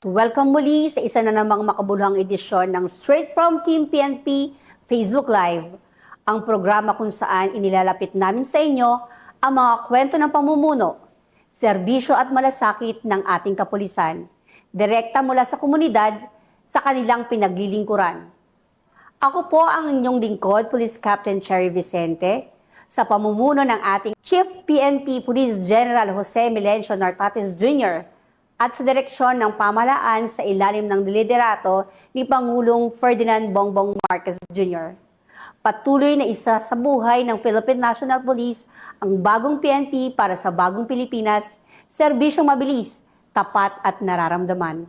Welcome muli sa isa na namang makabuluhang edisyon ng Straight from Team PNP Facebook Live, ang programa kung saan inilalapit namin sa inyo ang mga kwento ng pamumuno, serbisyo at malasakit ng ating kapulisan, direkta mula sa komunidad sa kanilang pinaglilingkuran. Ako po ang inyong lingkod, Police Captain Cherry Vicente, sa pamumuno ng ating Chief PNP Police General Jose Melencio Nartates Jr., at sa direksyon ng pamahalaan sa ilalim ng liderato ni Pangulong Ferdinand Bongbong Marcos Jr. Patuloy na isa sa buhay ng Philippine National Police ang bagong PNP para sa bagong Pilipinas, serbisyong mabilis, tapat at nararamdaman.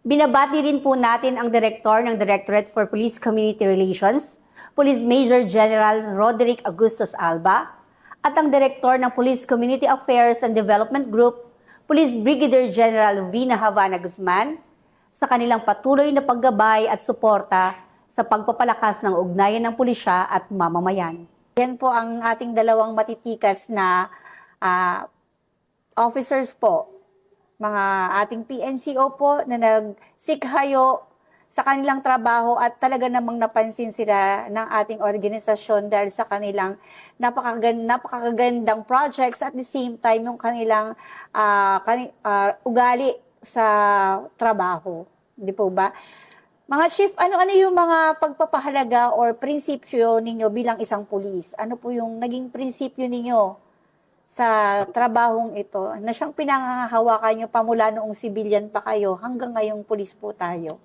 Binabati rin po natin ang Direktor ng Directorate for Police Community Relations, Police Major General Roderick Augustus Alba, at ang Direktor ng Police Community Affairs and Development Group, Police Brigadier General Vina Havana Guzman, sa kanilang patuloy na paggabay at suporta sa pagpapalakas ng ugnayan ng pulisya at mamamayan. Yan po ang ating dalawang matitikas na officers po, mga ating PNCO po na nagsikhayo sa kanilang trabaho at talaga namang napansin sila ng ating organisasyon dahil sa kanilang napakagandang projects at the same time yung kanilang ugali sa trabaho. Hindi po ba? Mga chief, ano yung mga pagpapahalaga or prinsipyo ninyo bilang isang pulis? Ano po yung naging prinsipyo ninyo sa trabahong ito na siyang pinangahawakan nyo pamula noong civilian pa kayo hanggang ngayong pulis po tayo?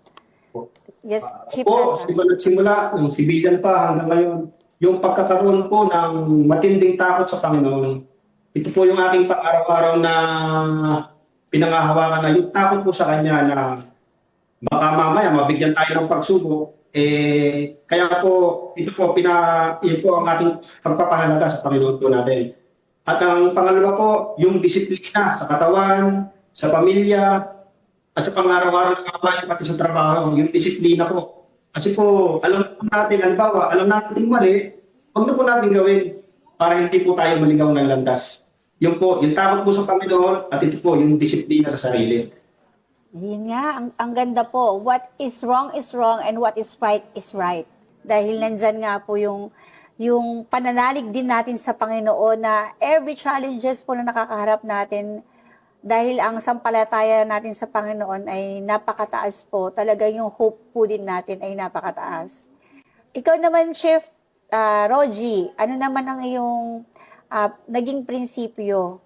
Yes, Chief Plaza. Simula, yung civilian pa hanggang ngayon, yung pagkakaroon po ng matinding takot sa Panginoon, ito po yung aking pang-araw-araw na pinangahawakan na yung takot po sa Kanya na baka mamaya mabigyan tayo ng pagsubok. Kaya po, ito po, yun po ang ating pagpapahalaga sa Panginoon po natin. At ang pangalawa po, yung disiplina sa katawan, sa pamilya, at sa pang-araw-araw ng kabayan pati sa trabaho, yung disiplina po. Kasi po, alam po natin, halimbawa, alam natin mali, huwag na po natin gawin para hindi po tayo maligaw ng landas. Yung po, yung takot po sa Panginoon at ito po, yung disiplina sa sarili. Yun nga, ang ganda po. What is wrong and what is right. Dahil nandyan nga po yung pananalig din natin sa Panginoon na every challenges po na nakakaharap natin, dahil ang sampalataya natin sa Panginoon ay napakataas po, talaga yung hope po din natin ay napakataas. Ikaw naman, Chef Rogie, ano naman ang iyong naging prinsipyo?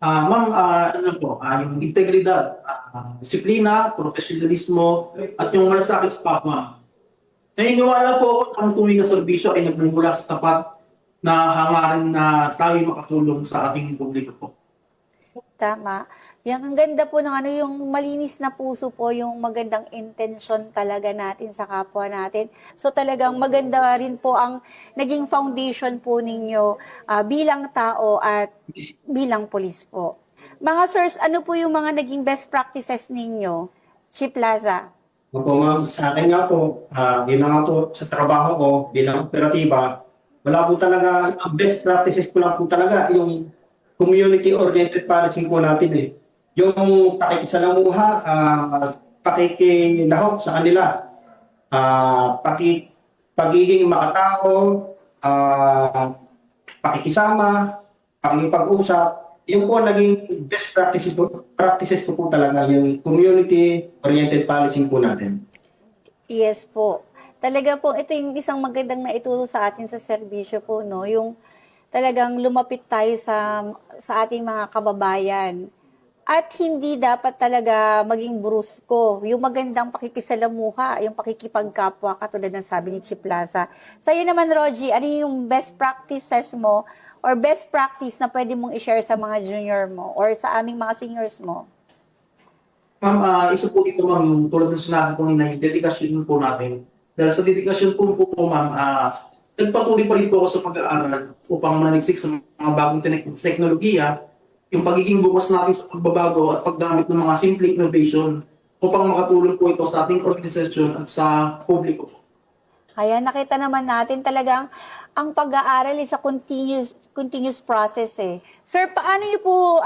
Ma'am, ano po, yung integridad, disiplina, profesionalismo, at yung malasakit sa kapwa. Naniniwala po ako ang tunay na serbisyo ay nagmumula sa tapat na hangarin na tayo makatulong sa ating publiko po. Tama. Yang ang ganda po ng yung malinis na puso po, yung magandang intention talaga natin sa kapwa natin. So talagang maganda rin po ang naging foundation po ninyo bilang tao at bilang pulis po. Mga sirs, ano po yung mga naging best practices ninyo? Chief Plaza. Opo ma'am, sa akin nga po, yun na nga po sa trabaho ko bilang operatiba, wala po talaga, ang best practices ko lang po talaga yung community-oriented policing po natin eh. Yung pakikisalamuha, pakikilahok sa kanila, pagiging makatao, pakikisama, pakikipag-usap, yun po naging best practices po talaga, yung community-oriented policing po natin. Yes po. Talaga po, ito yung isang magandang naituro sa atin sa serbisyo po, no? Yung talagang lumapit tayo sa ating mga kababayan. At hindi dapat talaga maging brusko. Yung magandang pakikisalamuha, yung pakikipagkapwa, katulad ng sabi ni Chief Plaza. Sa'yo naman, Rogie, ano yung best practices mo or best practice na pwede mong i-share sa mga junior mo or sa aming mga seniors mo? Ma'am, isa po dito ma'am, yung tulad ng sinabi ko na yung dedikasyon po natin. Dahil sa dedikasyon po ma'am, nagpatuloy pa rin po ako sa pag-aaral upang manaliksik sa mga bagong teknolohiya, yung pagiging bukas natin sa pagbabago at paggamit ng mga simple innovation upang makatulong po ito sa ating organisasyon at sa publiko. Kaya nakita naman natin talagang ang pag-aaral is a continuous process eh. Sir, paano niyo po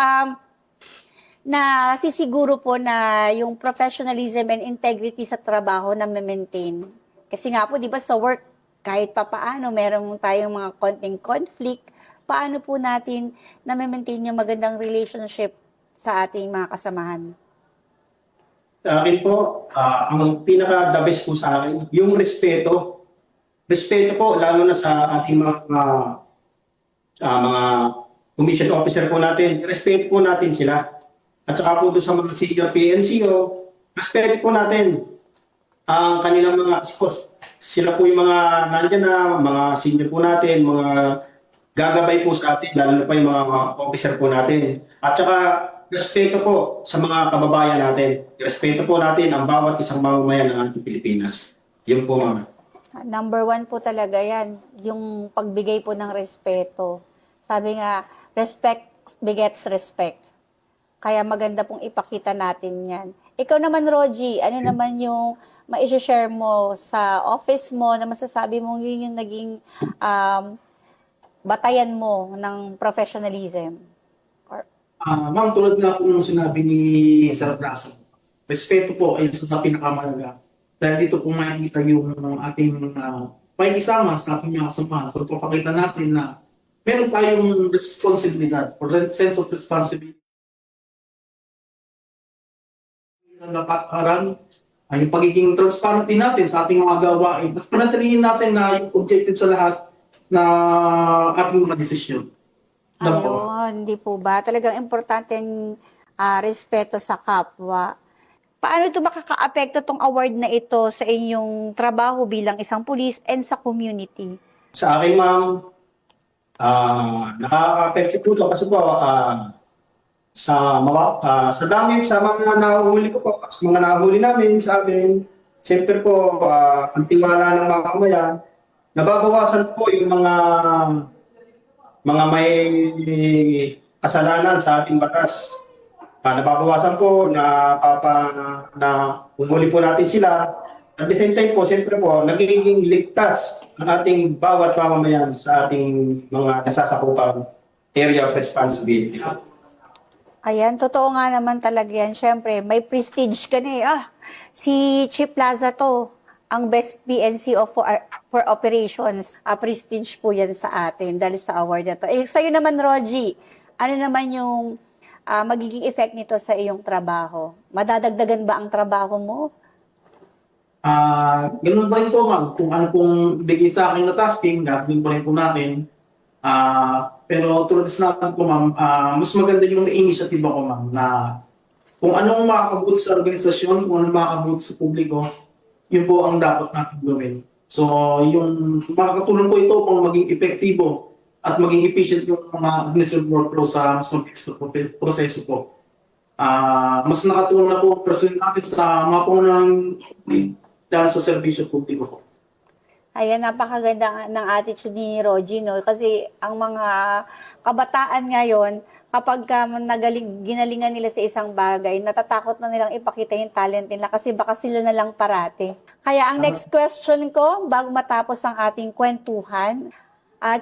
na sisiguro po na yung professionalism and integrity sa trabaho na maintain? Kasi nga po, di ba sa work, kahit pa paano, meron tayong mga konting conflict, paano po natin na maintain yung magandang relationship sa ating mga kasamahan? Sa akin po, ang pinaka-the best po sa akin, yung respeto. Respeto po, lalo na sa ating mga commission officer po natin. Respeto po natin sila. At saka po doon sa mga senior PNCO, respeto po natin ang kanilang mga spouse. Sila po yung mga nandiyan na, mga senior po natin, mga gagabay po sa atin, lalo na pa yung mga officer po natin. At saka respeto po sa mga kababayan natin. Respeto po natin ang bawat isang mamamayan ng ating Pilipinas. Yun po, ma'am. Number 1 po talaga yan, yung pagbigay po ng respeto. Sabi nga, respect begets respect. Kaya maganda pong ipakita natin yan. Ikaw naman, Rogie, ano naman yung ma-share mo sa office mo na masasabi mo yun yung naging batayan mo ng professionalism? Ma'am, tulad nga po nung sinabi ni Sir Plaza, respeto po ay isa sa pinakamalaga. Dahil dito po makikita yung ating pakikisama sa ating mga kasamahan. Pero papakita natin na meron tayong responsibilidad or sense of responsibility. Napakaran ay yung pagiging transparent din natin sa ating mga gawain at panatilihin natin na yung objective sa lahat na ating mga desisyon. Ayun, hindi po ba? Talagang importanteng respeto sa kapwa. Paano ito makaka-apekto tong award na ito sa inyong trabaho bilang isang pulis and sa community? Sa akin, ma'am, nakaka-apekto po ito kasi po sa dami, sa mga nahuhuli ko po, sa mga nahuhuli namin sa amin, siyempre po, ang tiwala ng mga kamayan, nababawasan po yung mga may kasalanan sa ating batas. Nababawasan po na umuli po natin sila. At the same time po, siyempre po, nagiging ligtas ang ating bawat mamamayan sa ating mga nasasakupang area of responsibility. Ayan, totoo nga naman talaga yan. Siyempre, may prestige ka na eh. Si Chief Plaza to, ang best PNC for operations. Prestige po yan sa atin dahil sa award na to. Sa'yo naman, Rogie, ano naman yung magiging effect nito sa iyong trabaho? Madadagdagan ba ang trabaho mo? Ganun pa rin po, ma'am. Kung ano pong ibigay sa akin na tasking, gagawin pa rin po natin. Pero tulad sa natin po, ma'am, mas maganda yung initiative ako, ma'am, na kung anong makakabuti sa organisasyon, kung anong makakabuti sa publiko, yun po ang dapat natin gawin. So, yung makakatulong po ito kung maging epektibo at maging efficient yung mga administrative workflow sa mas complex na proseso po. Mas nakatulong na po person natin sa mga pangunahing dahil sa serbisyo publiko po. Ayan, napakaganda ng attitude ni Rogie, no? Kasi ang mga kabataan ngayon, kapag ginalingan nila sa isang bagay, natatakot na nilang ipakita yung talent nila kasi baka sila na lang parate. Kaya ang next question ko, bago matapos ang ating kwentuhan,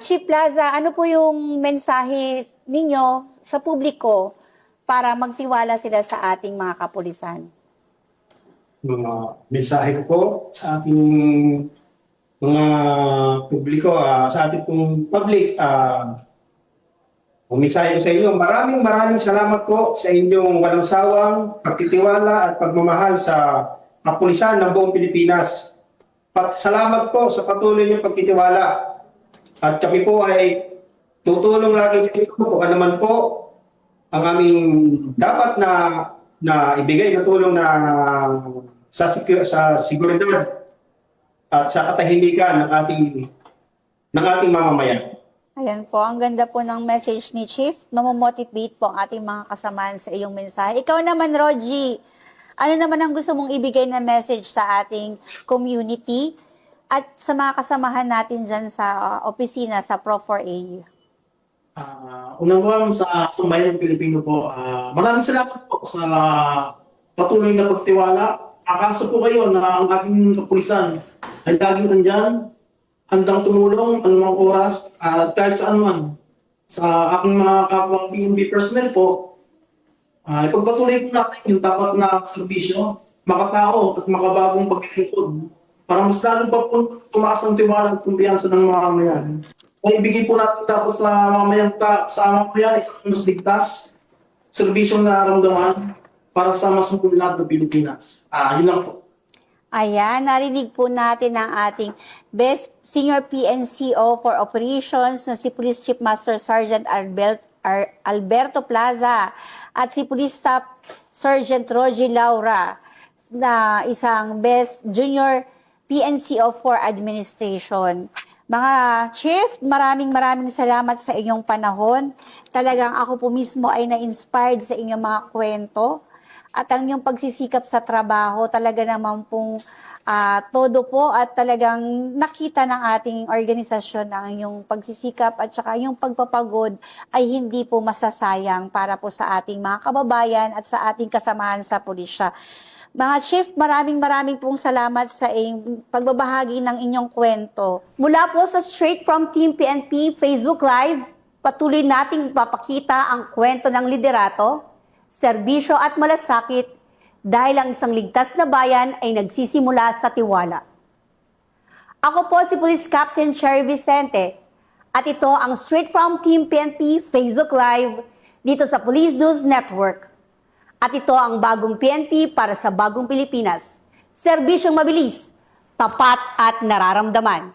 Chief Plaza, ano po yung mensahe ninyo sa publiko para magtiwala sila sa ating mga kapulisan? Mga mensahe ko po sa ating mga publiko, sa ating pong public, mensahe ko sa inyo, maraming salamat po sa inyong walang sawang pagtitiwala at pagmamahal sa kapulisan ng buong Pilipinas. Salamat po sa patuloy niyong pagtitiwala. At kami po ay tutulong lagi sa inyo kung ano man po ang aming dapat na ibigay na tulong na sa seguridad at sa katahimikan ng ating mamamayan. Ayan po, ang ganda po ng message ni Chief. Mamomotivate po ang ating mga kasamahan sa iyong mensahe. Ikaw naman, Rogie, ano naman ang gusto mong ibigay na message sa ating community at sa mga kasamahan natin dyan sa opisina sa Pro4A? Unang sa sambayan ng Pilipino po, maraming salamat po sa patuloy na pagtiwala. Akasa po kayo na ang ating kapulisan ay laging nandyan, handang tumulong anumang oras at kahit saan man. Sa aking mga kapwa PNP personnel po, Ipagpatuloy po natin yung tapat na serbisyo, makatao at makabagong paglilingkod para mas lalo pa po tumaas ang tiwala at kumpiyansa ng mga mamayan. Kaya ibigay po natin dapat sa mamayan isang mas ligtas, serbisyong nararamdaman para sa mas magulat na Pilipinas. Yun lang po. Ayan, narinig po natin ang ating Best Senior PNCO for Operations na si Police Chief Master Sergeant Alberto Plaza at si Police Staff Sergeant Rogie Laura na isang Best Junior PNCO for Administration. Mga Chief, maraming salamat sa inyong panahon. Talagang ako po mismo ay na-inspired sa inyong mga kwento. At ang inyong pagsisikap sa trabaho, talaga naman pong todo po at talagang nakita ng ating organisasyon ang inyong pagsisikap at saka yung pagpapagod ay hindi po masasayang para po sa ating mga kababayan at sa ating kasamahan sa pulisya. Mga Chief, maraming pong salamat sa pagbabahagi ng inyong kwento. Mula po sa Straight from Team PNP Facebook Live, patuloy nating ipapakita ang kwento ng liderato, serbisyo at malasakit dahil ang isang ligtas na bayan ay nagsisimula sa tiwala. Ako po si Police Captain Cherry Vicente at ito ang Straight from Team PNP Facebook Live dito sa Police News Network. At ito ang bagong PNP para sa bagong Pilipinas. Serbisyong mabilis, tapat at nararamdaman.